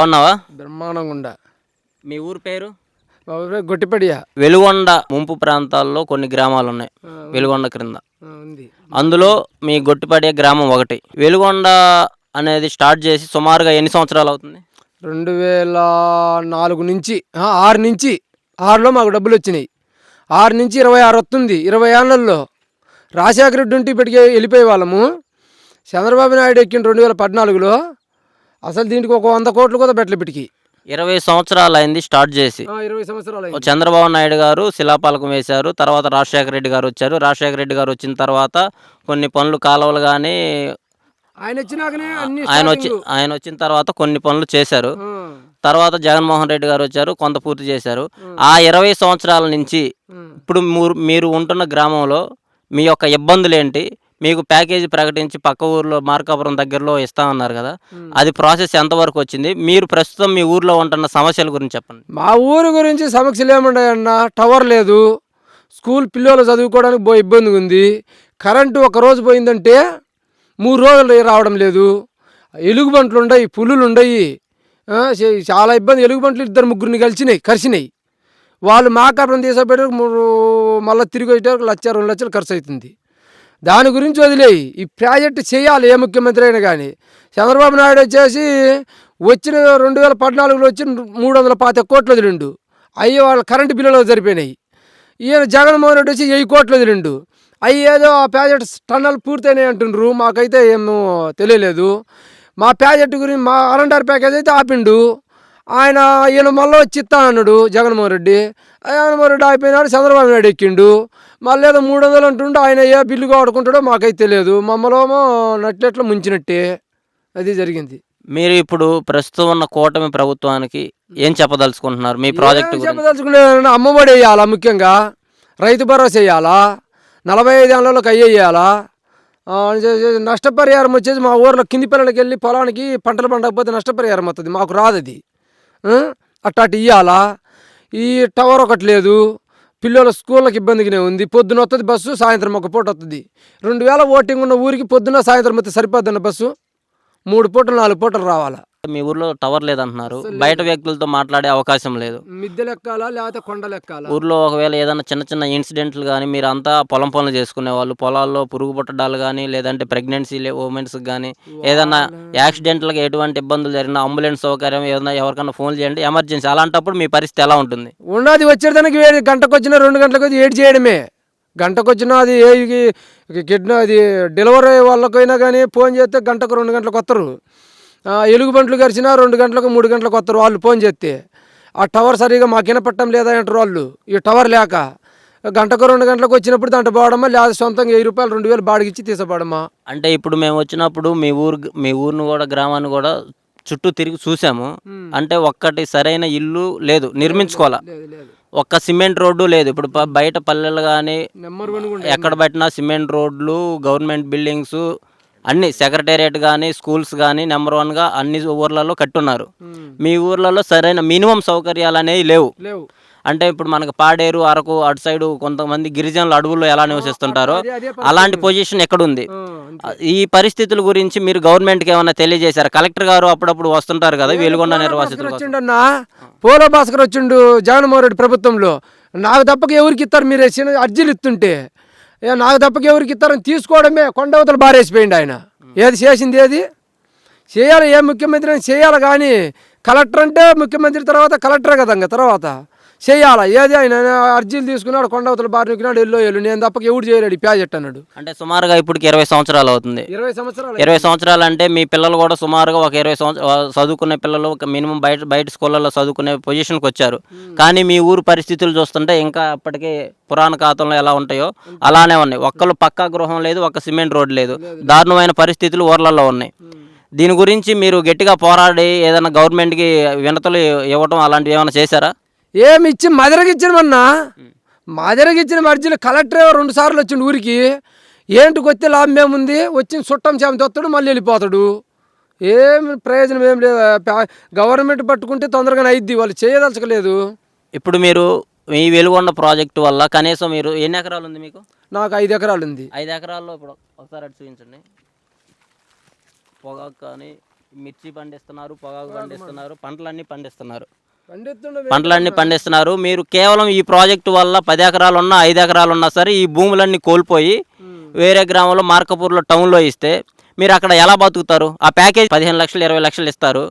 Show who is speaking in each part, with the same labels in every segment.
Speaker 1: బాగున్నావా?
Speaker 2: బ్రహ్మాండంగా ఉండ.
Speaker 1: మీ ఊరు పేరు?
Speaker 2: మా ఊరు పేరు గొట్టిపడియ.
Speaker 1: వెలుగొండ ముంపు ప్రాంతాల్లో కొన్ని గ్రామాలు ఉన్నాయి వెలుగొండ క్రింద.
Speaker 2: ఉంది.
Speaker 1: అందులో మీ గొట్టిపడియ గ్రామం ఒకటి. వెలుగొండ అనేది స్టార్ట్ చేసి సుమారుగా ఎన్ని సంవత్సరాలు అవుతుంది?
Speaker 2: 2004 నుంచి 6 నుంచి 6లో మాకు డబ్బులు వచ్చినాయి. 6 నుంచి 26 వస్తుంది. 20 ఏళ్లలో రాజశేఖర రెడ్డి ఉంటే ఇప్పటికే వెళ్ళిపోయే వాళ్ళము. చంద్రబాబు నాయుడు ఎక్కిన 2014లో అసలు దీనికి ఒక 100 కోట్లు కూడా పెట్టలే ఇప్పటికి.
Speaker 1: 20 సంవత్సరాలు అయింది స్టార్ట్ చేసి.
Speaker 2: 20 సంవత్సరాలు.
Speaker 1: చంద్రబాబు నాయుడు గారు శిలాపలకం వేశారు. తర్వాత రాజశేఖర రెడ్డి గారు వచ్చారు. రాజశేఖర రెడ్డి గారు వచ్చిన తర్వాత కొన్ని పనులు కాలువలు కానీ ఆయన వచ్చిన తర్వాత కొన్ని పనులు చేశారు. తర్వాత జగన్మోహన్ రెడ్డి గారు వచ్చారు, కొంత పూర్తి చేశారు. ఆ 20 సంవత్సరాల నుంచి ఇప్పుడు మీరు ఉంటున్న గ్రామంలో మీ యొక్క ఇబ్బందులు ఏంటి? మీకు ప్యాకేజీ ప్రకటించి పక్క ఊర్లో మార్కాపురం దగ్గరలో ఇస్తామన్నారు కదా, అది ప్రాసెస్ ఎంతవరకు వచ్చింది? మీరు ప్రస్తుతం మీ ఊర్లో ఉంటున్న సమస్యల గురించి చెప్పండి.
Speaker 2: మా ఊరు గురించి సమస్యలు ఏముంటాయన్న, టవర్ లేదు, స్కూల్ పిల్లలు చదువుకోవడానికి ఇబ్బందిగా ఉంది, కరెంటు ఒక రోజు పోయిందంటే 3 రోజులు రావడం లేదు, ఎలుగుబంట్లు ఉన్నాయి, పులులు ఉన్నాయి, చాలా ఇబ్బంది. ఎలుగుబంట్లు 2-3 కరిసినాయి. వాళ్ళు మార్కాపురం తీసేపెట్టారు, మళ్ళీ తిరిగి వచ్చేటప్పుడు 1-2 లక్షలు ఖర్చు అవుతుంది. దాని గురించి వదిలేయి, ఈ ప్రాజెక్టు చేయాలి ఏ ముఖ్యమంత్రి అయినా కానీ. చంద్రబాబు నాయుడు వచ్చేసి వచ్చిన 2014లో వచ్చి 325 కోట్లు వదిలిండు, అయ్యి వాళ్ళ కరెంటు బిల్లులో సరిపోయినాయి. ఈయన జగన్మోహన్ రెడ్డి వచ్చి 1000 కోట్లు వదిలిండు, అవి ఏదో ఆ ప్రాజెక్ట్ టన్నల్ పూర్తయినాయి అంటుండ్రు, మాకైతే ఏమో తెలియలేదు. మా ప్రాజెక్టు గురించి మా అరండార్ ప్యాకేజ్ అయితే ఆపిండు ఆయన. ఈయన మళ్ళీ వచ్చి ఇస్తా అన్నాడు జగన్మోహన్ రెడ్డి. అయిపోయినాడు, చంద్రబాబు నాయుడు ఎక్కిండు, మళ్ళీ ఏదో 300 అంటుండే. ఆయన ఏ బిల్లుగా వాడుకుంటాడో మాకైతే తెలియదు, మమ్మల్ని నట్లెట్లో ముంచినట్టే. అది జరిగింది.
Speaker 1: మీరు ఇప్పుడు ప్రస్తుతం ఉన్న కూటమి ప్రభుత్వానికి ఏం చెప్పదలుచుకుంటున్నారు? మీ ప్రాజెక్టు
Speaker 2: చెప్పదలుచుకునే అమ్మఒడి వేయాలా, ముఖ్యంగా రైతు భరోసా వేయాలా, 45 ఏళ్ళలోకి అయ్యేయాలా, నష్టపరిహారం వచ్చేసి మా ఊర్లో కింది పిల్లలకి వెళ్ళి పొలానికి పంటలు పండకపోతే నష్టపరిహారం వస్తుంది, మాకు రాదు అది. అట్టాటి ఇవ్వాలా. ఈ టవర్ ఒకటి లేదు, పిల్లల స్కూళ్ళకి ఇబ్బందిగానే ఉంది. పొద్దున వస్తుంది బస్సు, సాయంత్రం ఒక పూట వస్తుంది. 2000 ఓటింగ్ ఉన్న ఊరికి పొద్దున సాయంత్రం వస్తే సరిపోద్దన్న బస్సు 3 పూటలు 4 పూటలు రావాలా.
Speaker 1: మీ ఊర్లో టవర్ లేదంటున్నారు, బయట వ్యక్తులతో మాట్లాడే అవకాశం లేదు.
Speaker 2: మిద్దెలు ఎక్కాలా లేకపోతే కొండలు ఎక్కాలా.
Speaker 1: ఊర్లో ఒకవేళ ఏదైనా చిన్న ఇన్సిడెంట్లు కానీ, మీరు అంతా పొలం పనులు చేసుకునే వాళ్ళు, పొలాల్లో పురుగు పుట్టడాలు కానీ, లేదంటే ప్రెగ్నెన్సీ ఉమెన్స్కి కానీ ఏదైనా యాక్సిడెంట్లకు ఎటువంటి ఇబ్బందులు జరిగినా అంబులెన్స్ సౌకర్యం ఏదైనా ఎవరికైనా ఫోన్ చేయండి ఎమర్జెన్సీ, అలాంటప్పుడు మీ పరిస్థితి ఎలా ఉంటుంది?
Speaker 2: ఉన్నది వచ్చేదానికి గంటకు వచ్చినా 2 గంటలకు వచ్చి ఏడ్ చేయడమే. గంటకు వచ్చినా అది కిడ్నీ అది డెలివరీ వాళ్ళకైనా కానీ ఫోన్ చేస్తే గంటకు 2 గంటలకు వస్తారు. ఎలుగుబంట్లు గరిచినా 2 గంటలకు 3 గంటలకు వస్తారు వాళ్ళు ఫోన్ చేస్తే. ఆ టవర్ సరిగా మాకు వినపట్టం లేదా అంటారు వాళ్ళు. ఈ టవర్ లేక గంటకు 2 గంటలకు వచ్చినప్పుడు దాంట్లో పోవడమా, లేదా సొంతంగా 1000 రూపాయలు 2000 బాడిగిచ్చి తీసుకోవడమా.
Speaker 1: అంటే ఇప్పుడు మేము వచ్చినప్పుడు మీ ఊరిని కూడా గ్రామాన్ని కూడా చుట్టూ తిరిగి చూసాము. అంటే ఒక్కటి సరైన ఇల్లు లేదు, నిర్మించుకోవాలా, ఒక్క సిమెంట్ రోడ్డు లేదు. ఇప్పుడు బయట పల్లెలు కానీ ఎక్కడ పెట్టినా సిమెంట్ రోడ్లు, గవర్నమెంట్ బిల్డింగ్స్ అన్ని, సెక్రటేరియట్ కానీ స్కూల్స్ కానీ నెంబర్ 1గా అన్ని ఊర్లలో కట్టున్నారు. మీ ఊర్లలో సరైన మినిమం సౌకర్యాలు అనేవి లేవు. అంటే ఇప్పుడు మనకు పాడేరు, అరకు అటు సైడు కొంతమంది గిరిజనులు అడవుల్లో ఎలా నివసిస్తుంటారో అలాంటి పొజిషన్ ఎక్కడుంది? ఈ పరిస్థితుల గురించి మీరు గవర్నమెంట్కి ఏమైనా తెలియజేశారు? కలెక్టర్ గారు అప్పుడప్పుడు వస్తుంటారు కదా వెలుగొండ నిర్వాసితులు.
Speaker 2: పోలో భాస్కర్ వచ్చిండు జగన్మోహన్ రెడ్డి ప్రభుత్వంలో. నాకు తప్పక ఎవరికి ఇస్తారు మీరు అర్జీలు ఇస్తుంటే, నాకు తప్పక ఎవరికి ఇస్తారని తీసుకోవడమే కొండవతలు బారేసిపోయింది ఆయన. ఏది చేసింది ఏది చేయాలి, ఏ ముఖ్యమంత్రి అని చేయాలి. కానీ కలెక్టర్ అంటే ముఖ్యమంత్రి తర్వాత కలెక్టరే కదా ఇంకా తర్వాత చేయాలా. ఏది ఆయన అర్జీలు తీసుకున్నాడు, కొండవతలు బారి నొక్కినాడు, ఎల్లు నేను తప్పక ఎవడు చేయలేడు ఈ ప్రాజెక్ట్ అన్నాడు.
Speaker 1: అంటే సుమారుగా ఇప్పటికి 20 సంవత్సరాలు అవుతుంది. 20 సంవత్సరాలు అంటే మీ పిల్లలు కూడా సుమారుగా ఒక 20 సంవత్సరాలు చదువుకునే పిల్లలు ఒక మినిమం బయట స్కూళ్ళల్లో చదువుకునే పొజిషన్కి వచ్చారు. కానీ మీ ఊరు పరిస్థితులు చూస్తుంటే ఇంకా అప్పటికే పురాణ ఖాతంలో ఎలా ఉంటాయో అలానే ఉన్నాయి. ఒక్కళ్ళు పక్కా గృహం లేదు, ఒక్క సిమెంట్ రోడ్ లేదు, దారుణమైన పరిస్థితులు ఊర్లలో ఉన్నాయి. దీని గురించి మీరు గట్టిగా పోరాడి ఏదైనా గవర్నమెంట్కి వినతులు ఇవ్వటం అలాంటివి ఏమైనా చేశారా?
Speaker 2: ఏమి ఇచ్చి మదిరగిచ్చినమన్నా, మదిరగిచ్చిన అర్జీలు కలెక్టర్ 2 సార్లు వచ్చిండు ఊరికి. ఏంటికి వస్తే లాభం ఏముంది, వచ్చిన చుట్టం చేమతో వస్తాడు మళ్ళీ వెళ్ళిపోతాడు. ఏమి ప్రయోజనం ఏం లేదు. గవర్నమెంట్ పట్టుకుంటే తొందరగానే అయిద్ది, వాళ్ళు చేయదలచకలేదు.
Speaker 1: ఇప్పుడు మీరు ఈ వెలుగొండ ప్రాజెక్టు వల్ల కనీసం మీరు ఎన్ని ఎకరాలు ఉంది మీకు?
Speaker 2: నాకు 5 ఎకరాలు ఉంది.
Speaker 1: 5 ఎకరాల్లో ఇప్పుడు ఒకసారి అటు చూపించండి. పొగాకు కానీ మిర్చి పండిస్తున్నారు, పొగాకు పండిస్తున్నారు, పంటలన్నీ పండిస్తున్నారు.
Speaker 2: పండిస్తుండే
Speaker 1: పంటలన్నీ పండిస్తున్నారు. మీరు కేవలం ఈ ప్రాజెక్టు వల్ల 10 ఎకరాలు ఉన్నా 5 ఎకరాలు ఉన్నా సరే ఈ భూములన్నీ కోల్పోయి వేరే గ్రామంలో మార్కపూర్లో టౌన్లో ఇస్తే మీరు అక్కడ ఎలా బతుకుతారు? ఆ ప్యాకేజ్ 15 లక్షలు 20 లక్షలు ఇస్తారు.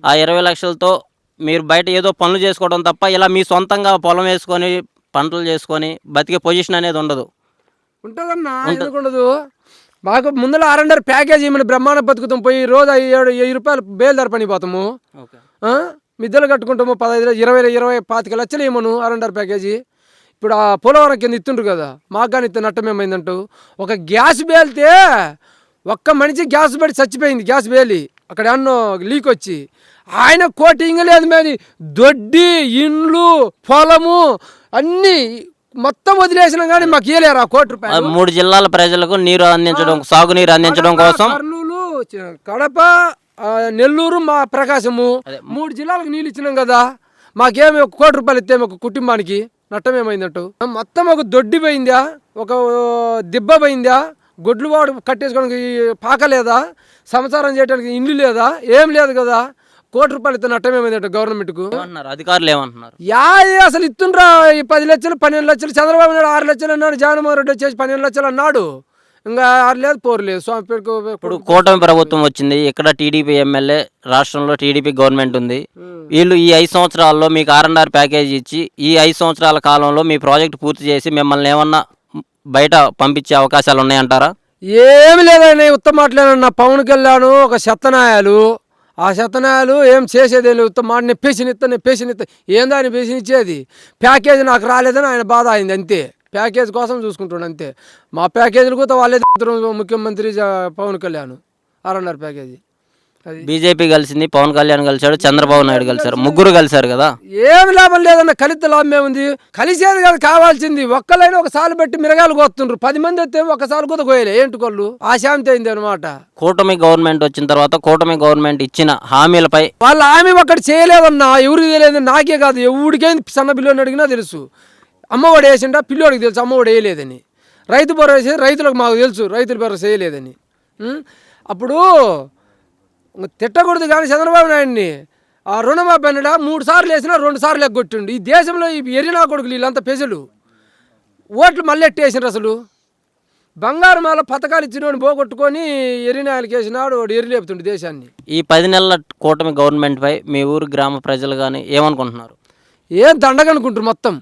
Speaker 1: ఆ 20 లక్షలతో మీరు బయట ఏదో పనులు చేసుకోవడం తప్ప ఇలా మీ సొంతంగా పొలం వేసుకొని పంటలు చేసుకొని బతికే పొజిషన్ అనేది ఉండదు.
Speaker 2: ఉంటుందన్నా, ఎందుకు ఉండదు? మాకు ముందర R&R ప్యాకేజ్ ఇవ్వమని బ్రహ్మాండ బతుకుతాం. పోయి రోజు 7,000 రూపాయలు బేల్దారి పనిపోతాము. మిద్దెలు కట్టుకుంటాము 15, 20, 25 లక్షలు ఇవ్వమను R&R ప్యాకేజీ. ఇప్పుడు ఆ పోలవరం కింద ఇస్తుండ్రు కదా, మాకు కానీ ఇస్తే నట్టం ఏమైందంటూ ఒక గ్యాస్ బేలితే ఒక్క మనిషి గ్యాస్ పెట్టి చచ్చిపోయింది. గ్యాస్ బేలి అక్కడ ఎన్నో లీక్ వచ్చి ఆయన కోటి ఇంగలేదు మీద దొడ్డి ఇండ్లు పొలము అన్నీ మొత్తం వదిలేసినా కానీ మాకు ఇవ్వలేరు ఆ ₹1,00,00,000.
Speaker 1: 3 జిల్లాల ప్రజలకు నీరు అందించడం, సాగునీరు అందించడం కోసం
Speaker 2: కర్నూలు, కడప, నెల్లూరు, మా ప్రకాశము 3 జిల్లాలకు నీళ్ళు ఇచ్చినాం కదా. మాకేమి ₹1,00,00,000 ఇస్తే ఒక కుటుంబానికి నట్టం ఏమైందంటూ మొత్తం ఒక దొడ్డి పోయిందా, ఒక దిబ్బ పోయిందా, గొడ్లు వాడు కట్టేసుకోవడానికి పాక లేదా, సంసారం చేయడానికి ఇండ్లు లేదా, ఏం లేదు కదా. ₹1,00,00,000 ఇస్తే నట్టం ఏమైందంట గవర్నమెంట్కు.
Speaker 1: అధికారులు ఏమంటున్నారు?
Speaker 2: అసలు ఇస్తుండ్రా ఈ 10 లక్షలు 12 లక్షలు. చంద్రబాబు నాయుడు 6 లక్షలు అన్నాడు, జగన్మోహన్ రెడ్డి వచ్చేసి 12 లక్షలు అన్నాడు. ఇంకా 6 లేదు 4 లేదు.
Speaker 1: ఇప్పుడు కూటమి ప్రభుత్వం వచ్చింది, ఇక్కడ టీడీపీ ఎమ్మెల్యే, రాష్ట్రంలో టీడీపీ గవర్నమెంట్ ఉంది. వీళ్ళు ఈ 5 సంవత్సరాల్లో మీకు R&R ప్యాకేజ్ ఇచ్చి ఈ 5 సంవత్సరాల కాలంలో మీ ప్రాజెక్ట్ పూర్తి చేసి మిమ్మల్ని ఏమన్నా బయట పంపించే అవకాశాలు ఉన్నాయంటారా?
Speaker 2: ఏమి లేదండి, ఉత్తమ మాటలేనన్నా. పవన్ కళ్యాణ్ ఒక శతనాయాలు, ఆ శతనాయాలు ఏం చేసేది లేదు. ఉత్తమ మాట నెప్పేసినిత్త ఏందా ఆయన పేసినిచ్చేది. ప్యాకేజ్ నాకు రాలేదని ఆయన బాధ అయింది అంతే. ప్యాకేజ్ కోసం చూసుకుంటాడు అంతే. మా ప్యాకేజీలు కూడా వాళ్ళే ముఖ్యమంత్రి పవన్ కళ్యాణ్ R&R ప్యాకేజీ. అది
Speaker 1: బీజేపీ కలిసింది, పవన్ కళ్యాణ్ కలిశాడు, చంద్రబాబు నాయుడు కలిశారు, ముగ్గురు కలిశారు కదా.
Speaker 2: ఏమి లాభం లేదన్న, కలిస్తే లాభం ఏముంది? కలిసేది కాదు కావాల్సింది. ఒక్కలైనా ఒకసారి పెట్టి మిరగాయలు కోస్తుండ్రు. 10 మంది వస్తే ఒకసారి కూడా కోయలే ఏంటి కొళ్ళు ఆశాంతి అయింది అనమాట.
Speaker 1: కూటమి గవర్నమెంట్ వచ్చిన తర్వాత కూటమి గవర్నమెంట్ ఇచ్చిన హామీలపై
Speaker 2: వాళ్ళ హామీ ఒక్కటి చేయలేదన్నా. ఎవరికి తెలియదు, నాకే కాదు ఎవరికైనా సన్న పిల్లోని అడిగినా తెలుసు. అమ్మఒడి వేసిండా పిల్లోడికి తెలుసు అమ్మఒడి వేయలేదని. రైతు భరోసా రైతులకు మాకు తెలుసు రైతుల భరోసా వేయలేదని. అప్పుడు తిట్టకూడదు కానీ చంద్రబాబు నాయుడిని ఆ రుణమాఫీ అన్నాడా 3 సార్లు వేసినా 2 సార్లు ఎగ్గొట్టిండు. ఈ దేశంలో ఈ ఎరినా కొడుకులు వీళ్ళంతా పెజలు ఓట్లు మళ్ళీ ఎట్టేసినారు. అసలు బంగారు మాల పథకాలు ఇచ్చినోడు పోగొట్టుకొని ఎరినాయలకి వేసినాడు, వాడు ఎరిలేపుతుండే దేశాన్ని.
Speaker 1: ఈ 10 నెలల కూటమి గవర్నమెంట్పై మీ ఊరు గ్రామ ప్రజలు కానీ ఏమనుకుంటున్నారు?
Speaker 2: ఏం దండగనుకుంటారు మొత్తం.